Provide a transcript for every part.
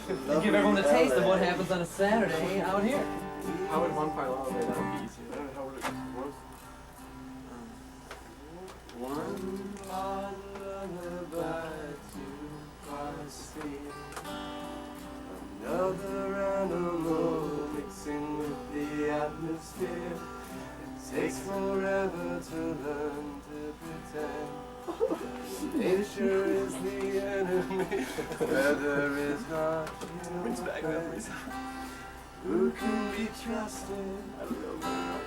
To give everyone a taste of what happens on a Saturday out here. How would one part lullaby? That would be easier. How would it work? One part lullaby, two parts sleep. Another animal mixing with the atmosphere. It takes forever to learn to pretend. Nature is the enemy, weather is not Brings back memories. Who can be trusted? I don't know.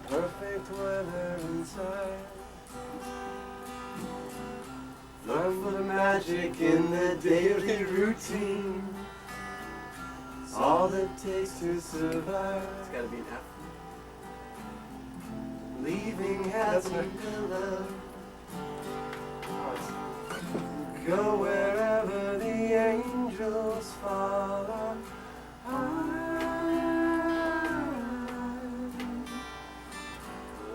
Perfect weather inside. Learn for the magic in the daily routine. It's all it takes to survive. It's gotta be an F. Leaving hasn't been love. Go wherever the angels follow.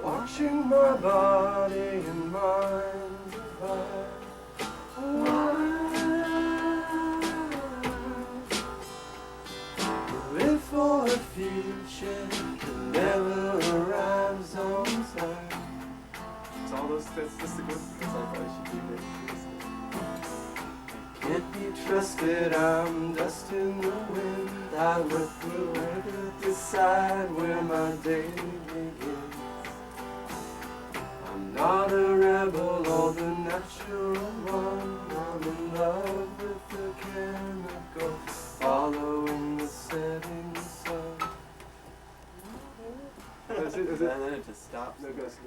Watching my body and mind divide. Live for a future that never arrives on time. It's all those statistical things I probably should do there. Can't be trusted, I'm dust in the wind. I look away to decide where my day begins. I'm not a rebel or the natural one. I'm in love with the chemical, following the setting sun. That's it, And then it just stops. No ghost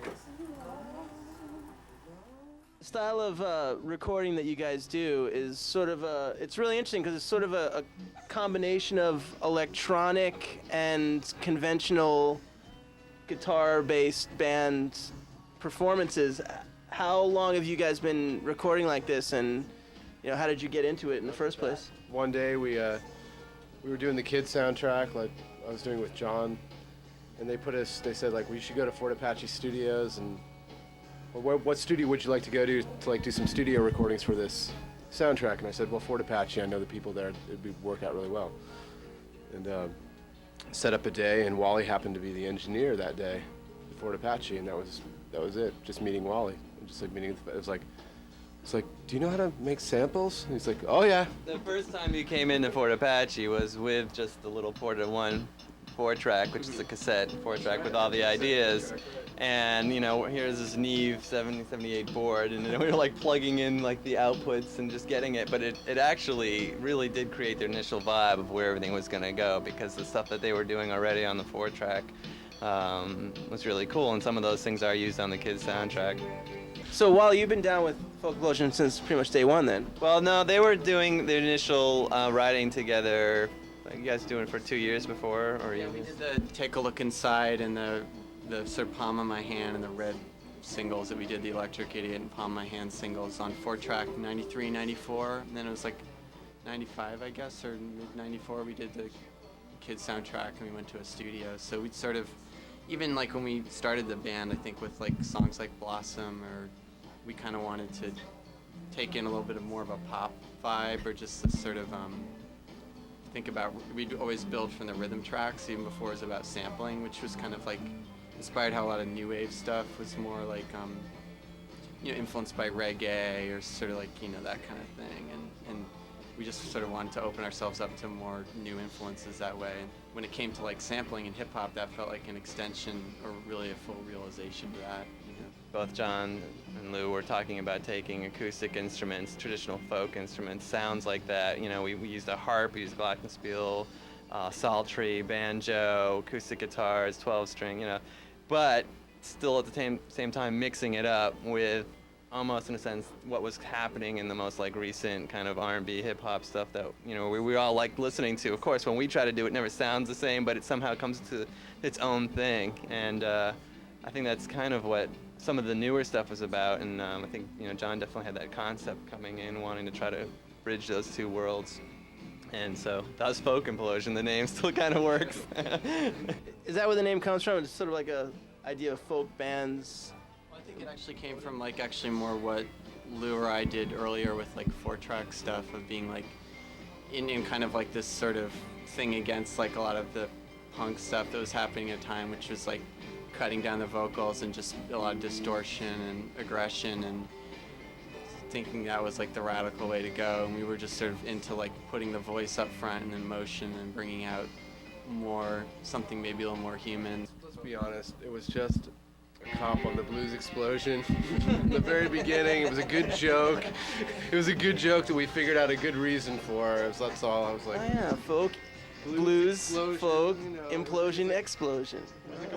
The style of recording that you guys do is sort of it's really interesting because it's sort of a combination of electronic and conventional guitar-based band performances. How long have you guys been recording like this, and how did you get into it in the first place? One day we were doing the kids soundtrack, like I was doing with John, and they said like we should go to Fort Apache Studios, and what studio would you like to go to like do some studio recordings for this soundtrack? And I said, well, Fort Apache, I know the people there, it'd work out really well. And set up a day, and Wally happened to be the engineer that day at Fort Apache, and that was it, just meeting Wally. Just like meeting, it's like, do you know how to make samples? And he's like, oh yeah. The first time you came into Fort Apache was with just the little Porta 1 4-track, which is a cassette 4-track with all the ideas. And here's this Neve 7078 board, and we were like plugging in like the outputs and just getting it. But it actually really did create their initial vibe of where everything was gonna go, because the stuff that they were doing already on the 4-track was really cool, and some of those things are used on the kids soundtrack. So Wally, you've been down with Folk Implosion since pretty much day one then? Well, no, they were doing the initial writing together. You guys doing it for 2 years before, or yeah, we did the Take a Look Inside and the sort of Palm of My Hand and the Red singles that we did, the Electric Idiot and Palm of My Hand singles on 4-track 93, 94, and then it was like 95, I guess, or mid-94, we did the kids soundtrack and we went to a studio. So we'd sort of, even like when we started the band, I think with like songs like Blossom, or we kind of wanted to take in a little bit of more of a pop vibe, or just this sort of think about, we'd always build from the rhythm tracks even before it was about sampling, which was kind of like inspired how a lot of new wave stuff was more like influenced by reggae, or sort of like that kind of thing, and we just sort of wanted to open ourselves up to more new influences that way. And when it came to like sampling and hip hop, that felt like an extension, or really a full realization of that. Both John and Lou were talking about taking acoustic instruments, traditional folk instruments, sounds like that. We used a harp, we used glockenspiel, psaltery, banjo, acoustic guitars, 12-string, but still at the same time mixing it up with almost, in a sense, what was happening in the most like recent kind of R&B hip hop stuff that we all like listening to. Of course, when we try to do it, it never sounds the same, but it somehow comes to its own thing. And I think that's kind of what some of the newer stuff was about. And I think John definitely had that concept coming in, wanting to try to bridge those two worlds. And so that was Folk Implosion. The name still kind of works. Is that where the name comes from? It's sort of like a idea of folk bands. I think it actually came from like actually more what Lou or I did earlier with like 4-track stuff, of being like in kind of like this sort of thing against like a lot of the punk stuff that was happening at the time, which was like cutting down the vocals and just a lot of distortion and aggression, and thinking that was like the radical way to go. And we were just sort of into like putting the voice up front and emotion and bringing out more, something maybe a little more human. Let's be honest, it was just a cop on the Blues Explosion. In the very beginning, it was a good joke. It was a good joke that we figured out a good reason for. That's all. I was like, Oh yeah, folk, blues, explosion, folk, you know. implosion, explosion. Okay.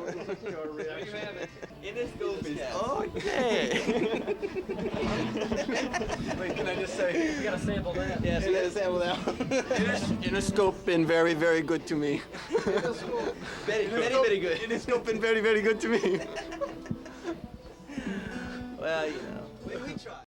Wait, can I just say, We gotta sample that. Yeah, so let's sample that one. Interscope been very, very good to me. Very, very good. Interscope been very, very good to me. Well, you know.